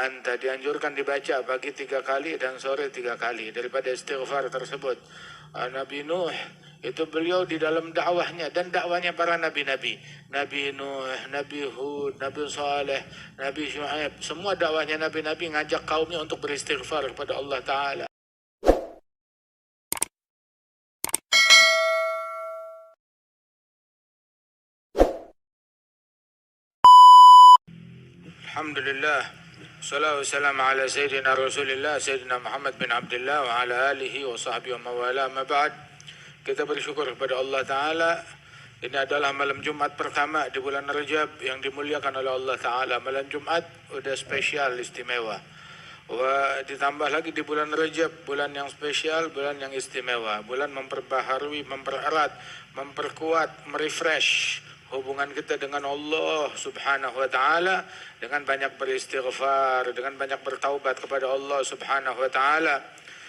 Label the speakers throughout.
Speaker 1: Anta dianjurkan dibaca pagi 3 kali dan sore 3 kali daripada istighfar tersebut. Nabi Nuh itu beliau di dalam dakwahnya dan dakwahnya para nabi-nabi, Nabi Nuh, Nabi Hud, Nabi Saleh, Nabi Syuaib, semua dakwahnya nabi-nabi ngajak kaumnya untuk beristighfar kepada Allah Ta'ala. Alhamdulillah. Sallallahu wasallam ala Sayyidina Rasulillah Sayyidina Muhammad bin Abdullah wa ala alihi wa sahbihi wa mawala. Ma ba'd. Kita bersyukur kepada Allah Ta'ala. Ini adalah malam Jumat pertama di bulan Rajab yang dimuliakan oleh Allah Ta'ala. Malam Jumat udah spesial istimewa. Ditambah lagi di bulan Rajab, bulan yang spesial, bulan yang istimewa. Bulan memperbaharui, mempererat, memperkuat, merefresh hubungan kita dengan Allah Subhanahu wa Ta'ala dengan banyak beristighfar, dengan banyak bertaubat kepada Allah Subhanahu wa Ta'ala,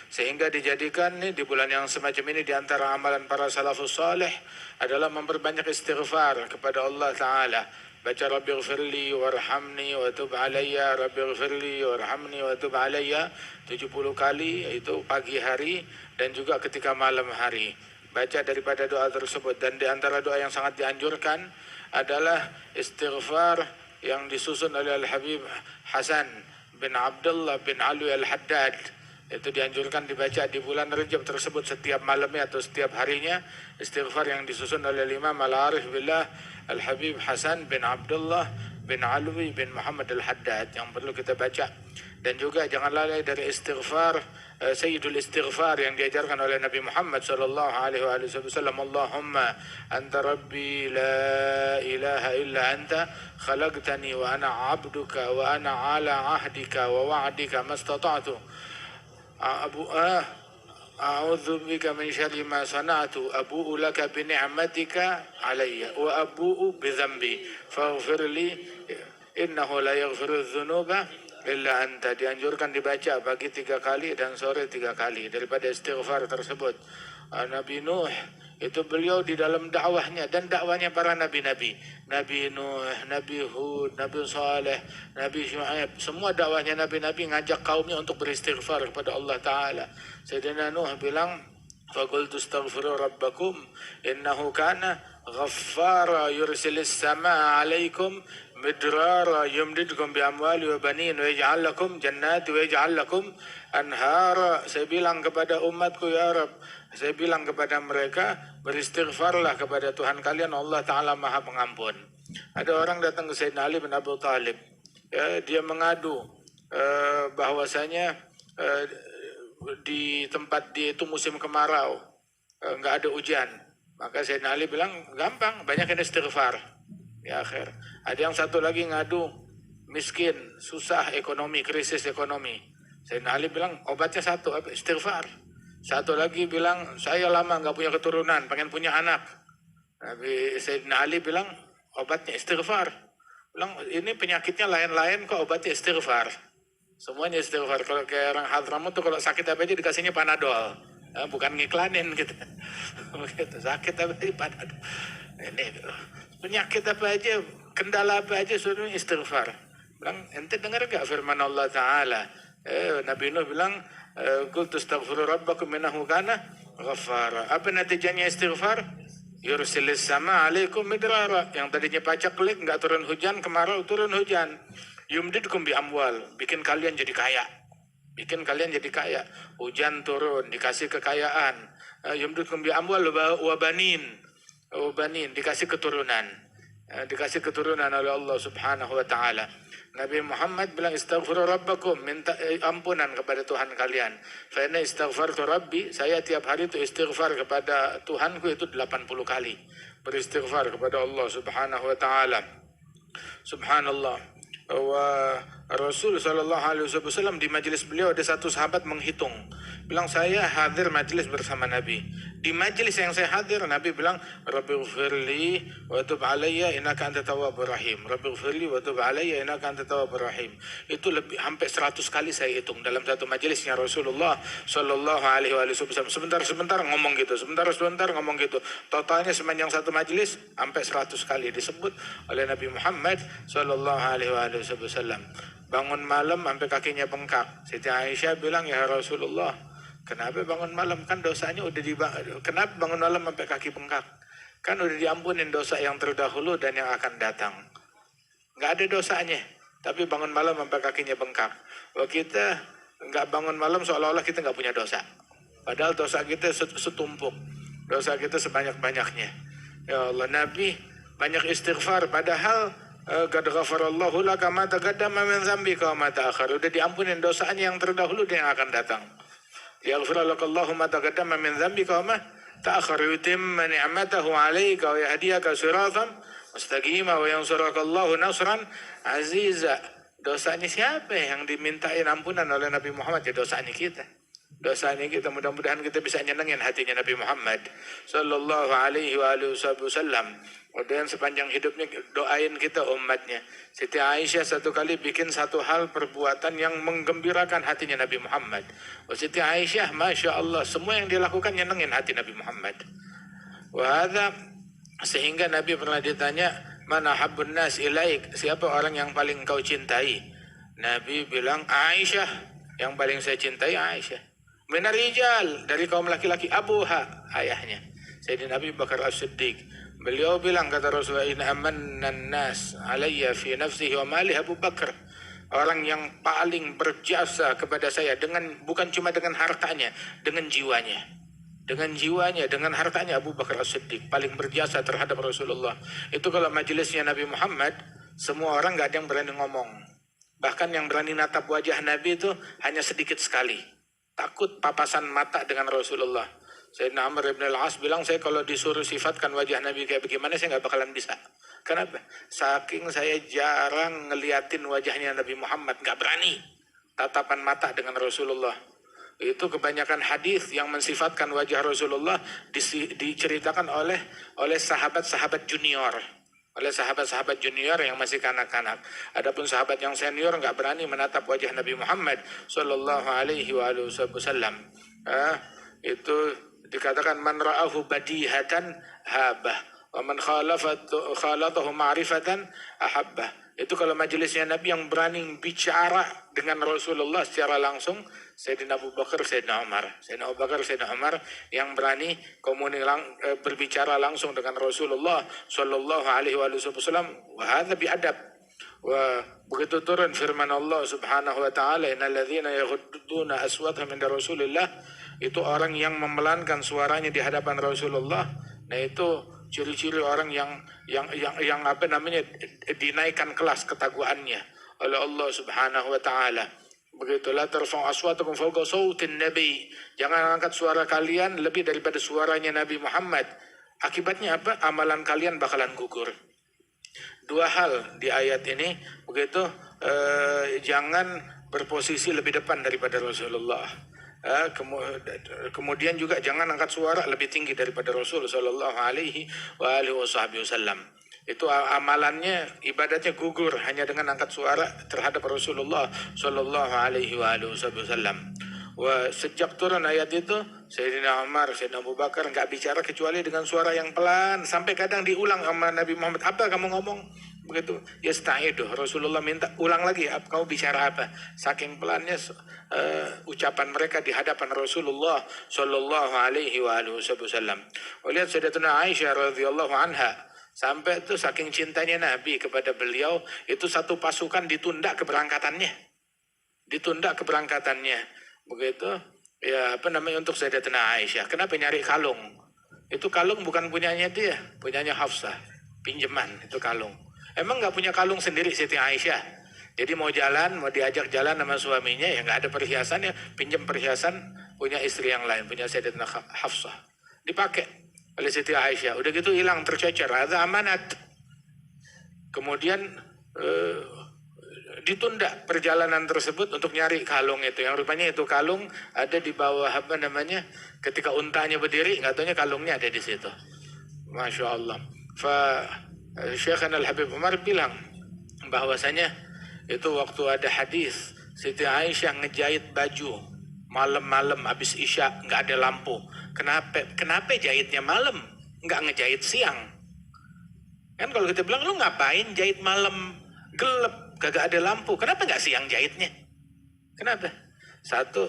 Speaker 1: sehingga dijadikan nih di bulan yang semacam ini di antara amalan para salafus salih adalah memperbanyak istighfar kepada Allah Ta'ala. Baca Rabbighfirli warhamni wa tub alayya, Rabbighfirli warhamni wa tub alayya 70 kali, yaitu pagi hari dan juga ketika malam hari. Baca daripada doa tersebut, dan di antara doa yang sangat dianjurkan adalah istighfar yang disusun oleh Al-Habib Hasan bin Abdullah bin Alwi Al-Haddad. Itu dianjurkan dibaca di bulan Rajab tersebut setiap malamnya atau setiap harinya. Istighfar yang disusun oleh Imam Al-Arif Billah Al-Habib Hasan bin Abdullah bin Alwi bin Muhammad Al-Haddad yang perlu kita baca. Dan juga jangan lalai dari istighfar, Sayyidul Istighfar yang diajarkan oleh Nabi Muhammad sallallahu alaihi wasallam. Allahumma anta rabbi la ilaha illa anta khalaqtani wa ana 'abduka wa ana 'ala 'ahdika wa wa'dika mastata'tu. A'udzu bika min syarri ma sana'tu, abu'u laka bi ni'matika 'alayya wa abu'u bi dhanbi faghfir li innahu la yaghfiru dzunuba illa anta. Dianjurkan dibaca pagi 3 kali dan sore 3 kali daripada istighfar tersebut. Nabi Nuh itu beliau di dalam dakwahnya dan dakwahnya para nabi-nabi, Nabi Nuh, Nabi Hud, Nabi Saleh, Nabi Syuaib, semua dakwahnya nabi-nabi ngajak kaumnya untuk beristighfar kepada Allah Ta'ala. Sayyidina Nuh bilang, faqultu astaghfiru rabbakum innahu kana ghaffara yursilis samaa alaikum midrara yumdidkum bi amwali wa banin wa yaj'al lakum jannati wa yaj'al lakum anhara. Saya bilang kepada umatku, ya Rabb, saya bilang kepada mereka, beristighfarlah kepada Tuhan kalian, Allah Ta'ala Maha Pengampun. Ada orang datang ke Sayyidina Ali bin Abi Thalib, ya, dia mengadu bahwasanya di tempat dia itu musim kemarau, nggak ada hujan. Maka Sayyidina Ali bilang, gampang, banyakin istighfar. Ya akhir. Ada yang satu lagi ngadu, miskin, susah ekonomi, krisis ekonomi. Sayyidina Ali bilang, obatnya satu, istighfar. Satu lagi bilang, saya lama nggak punya keturunan, pengen punya anak. Nabi Sayyidina Ali bilang, obatnya istighfar. Bilang, ini penyakitnya lain-lain kok, obatnya istighfar. Semuanya istighfar. Kalau kayak orang Hadramut tuh kalau sakit apa aja dikasihnya Panadol. Bukan ngiklanin gitu. Begitu, sakit apa aja Panadol. Ini penyakit apa aja, kendala apa aja suruh istighfar. Bilang, ente dengar gak firman Allah Ta'ala? Nabi Nuh bilang, qultu astaghfiru rabbakum innahu kana ghaffara. Apa natijanya istighfar? Yursilis sama alaikum midrara. Yang tadinya pacak pelik, nggak turun hujan, kemarau turun hujan. Yumdidkum bi amwal, bikin kalian jadi kaya. Bikin kalian jadi kaya. Hujan turun, dikasih kekayaan. Yumdidkum bi amwal wa banin. Banin, dikasih keturunan. Dikasih keturunan oleh Allah Subhanahu wa Ta'ala. Nabi Muhammad bilang, istaghfiru rabbakum, minta ampunan kepada Tuhan kalian. Fa inna istaghfartu rabbi, saya tiap hari itu istighfar kepada Tuhanku itu 80 kali. Beristighfar kepada Allah Subhanahu wa Ta'ala. Subhanallah. Rasul sallallahu alaihi wasallam di majelis beliau ada satu sahabat menghitung, bilang, saya hadir majelis bersama Nabi. Di majelis yang saya hadir, Nabi bilang, Rabbighfirli wa tub alayya innaka antat tawwabur rahim. Rabbighfirli wa tub alayya innaka antat tawwabur rahim. Itu lebih hampir 100 kali saya hitung dalam satu majelisnya Rasulullah sallallahu alaihi wasallam. Sebentar-sebentar ngomong gitu, sebentar-sebentar ngomong gitu. Totalnya sepanjang satu majelis sampai 100 kali disebut oleh Nabi Muhammad sallallahu alaihi wasallam. bangun malam sampai kakinya bengkak. Siti Aisyah bilang, ya Rasulullah, kenapa bangun malam? Kan dosanya udah kenapa bangun malam sampai kaki bengkak? Kan udah diampunin dosa yang terdahulu dan yang akan datang. Nggak ada dosanya, tapi bangun malam sampai kakinya bengkak. Wah, kita nggak bangun malam seolah-olah kita nggak punya dosa. Padahal dosa kita setumpuk, dosa kita sebanyak-banyaknya. Ya Allah, Nabi banyak istighfar, padahal qad ghafarallahu laka ma taqaddama min dzambika wa ma ta'akhkhar. Udah diampunin dosanya yang terdahulu dan yang akan datang. Yaghfir lakallahu ma taqaddama min dzambika wa ma ta'akhkhar, yutimma ni'matahu 'alaika wa yahdiyaka siratan mustaqima wa yansurakallahu nasran aziza. Dosanya siapa yang dimintain ampunan oleh Nabi Muhammad? Ya dosanya kita. Dosanya kita, mudah-mudahan kita bisa nyenengin hatinya Nabi Muhammad sallallahu alaihi wasallam. Dan sepanjang hidupnya doain kita umatnya. Siti Aisyah satu kali bikin satu hal perbuatan yang menggembirakan hatinya Nabi Muhammad. Siti Aisyah, Masya Allah, semua yang dilakukan nyenengin hati Nabi Muhammad. Wahada, sehingga Nabi pernah ditanya, mana habbun nas ilaik, siapa orang yang paling kau cintai? Nabi bilang, Aisyah, yang paling saya cintai Aisyah. Minar rijal, dari kaum laki-laki, Abuha, ayahnya Sayyidina Abu Bakar As-Siddiq. Beliau bilang, kata Rasulullah, inna amannan nas alayya fi nafsihi wa malih Abu Bakar. Orang yang paling berjasa kepada saya, bukan cuma dengan hartanya, dengan jiwanya. Dengan jiwanya, dengan hartanya, Abu Bakar As-Siddiq paling berjasa terhadap Rasulullah. Itu kalau majelisnya Nabi Muhammad, semua orang gak ada yang berani ngomong. Bahkan yang berani natap wajah Nabi itu hanya sedikit sekali. Takut papasan mata dengan Rasulullah. Sayyidina Amr ibn al-As bilang, saya kalau disuruh sifatkan wajah Nabi kayak bagaimana, saya gak bakalan bisa. Kenapa? Saking saya jarang ngeliatin wajahnya Nabi Muhammad, gak berani tatapan mata dengan Rasulullah. Itu kebanyakan hadis yang mensifatkan wajah Rasulullah diceritakan oleh sahabat-sahabat junior. Oleh sahabat-sahabat junior yang masih kanak-kanak. Adapun sahabat yang senior nggak berani menatap wajah Nabi Muhammad sallallahu alaihi wasallam. Itu dikatakan man ra'ahu badihatan habah wa man khalatahu ma'rifatan ahabbah. Itu kalau majelisnya Nabi yang berani bicara dengan Rasulullah secara langsung, Sayyidina Abu Bakar, Sayyidina Umar. Sayyidina Abu Bakar, Sayyidina Umar yang berani berbicara langsung dengan Rasulullah sallallahu alaihi wasallam. Wa hadza biadab. Wa begitu turun firman Allah Subhanahu wa taala, innal ladzina yaghudduna aswatahum inda Rasulillah, itu orang yang memelankan suaranya di hadapan Rasulullah. Nah, itu ciri-ciri orang yang dinaikkan kelas ketakwaannya oleh Allah Subhanahu wa taala. Begitulah, tarfa'u aswatakum fawqa sautin nabi. Jangan angkat suara kalian lebih daripada suaranya Nabi Muhammad. Akibatnya apa? Amalan kalian bakalan gugur. Dua hal di ayat ini, begitu, jangan berposisi lebih depan daripada Rasulullah. Kemudian juga jangan angkat suara lebih tinggi daripada Rasul sallallahu alaihi wasallam. Itu amalannya, ibadatnya gugur hanya dengan angkat suara terhadap Rasulullah sallallahu alaihi wasallam. Wah, sejak turun ayat itu, Sayyidina Umar, Sayyidina Abu Bakar nggak bicara kecuali dengan suara yang pelan, sampai kadang diulang sama Nabi Muhammad, apa kamu ngomong? Begitu, yasta'idu, Rasulullah minta ulang lagi, kamu bicara apa? Saking pelannya ucapan mereka di hadapan Rasulullah sallallahu alaihi wasallam. Lihat Sayyidatuna Aisyah radhiyallahu anha, sampai itu saking cintanya Nabi kepada beliau, itu satu pasukan ditunda keberangkatannya. Begitu, ya untuk Sayyidatuna Aisyah. Kenapa nyari kalung? Itu kalung bukan punyanya dia, punyanya Hafsah, pinjaman itu kalung. Emang nggak punya kalung sendiri Siti Aisyah? Jadi mau diajak jalan sama suaminya, ya nggak ada perhiasan, ya pinjam perhiasan punya istri yang lain, punya Sayyidatuna Hafsah. Dipakai oleh Siti Aisyah. Udah gitu hilang, tercecer, ada amanat. Kemudian ditunda perjalanan tersebut untuk nyari kalung itu. Yang rupanya itu kalung ada di bawah ketika untanya berdiri, nggak taunya kalungnya ada di situ. Masya Allah. Syekhana Al-Habib Umar bilang bahwasanya itu waktu ada hadis Siti Aisyah ngejahit baju malam-malam habis isya, nggak ada lampu. Kenapa jahitnya malam, nggak ngejahit siang? Kan kalau kita bilang, lu ngapain jahit malam, gelap, kagak ada lampu. Kenapa nggak siang jahitnya? Kenapa? Satu,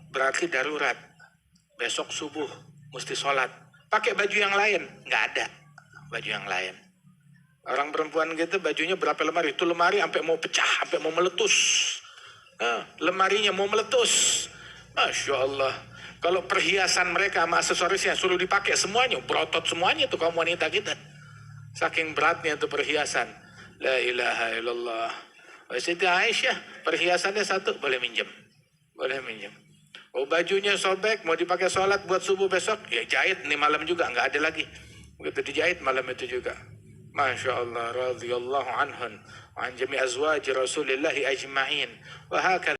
Speaker 1: berarti darurat. Besok subuh mesti sholat. Pakai baju yang lain. Nggak ada baju yang lain. Orang perempuan gitu bajunya berapa lemari? Itu lemari sampai mau pecah, sampai mau meletus. Lemarinya mau meletus. Masya Allah. Kalau perhiasan mereka sama aksesorisnya suruh dipakai semuanya, berotot semuanya tuh kaum wanita kita. Saking beratnya tuh perhiasan. La ilaha illallah. Siti Aisyah perhiasannya satu, boleh minjem. Boleh minjem. Oh, bajunya sobek, mau dipakai sholat buat subuh besok, ya jahit nih malam juga, nggak ada lagi. Begitu dijahit malam itu juga. Masya Allah, radhiyallahu anhun, wa an jami' azwaji Rasulillahi ajma'in. Wa hakadha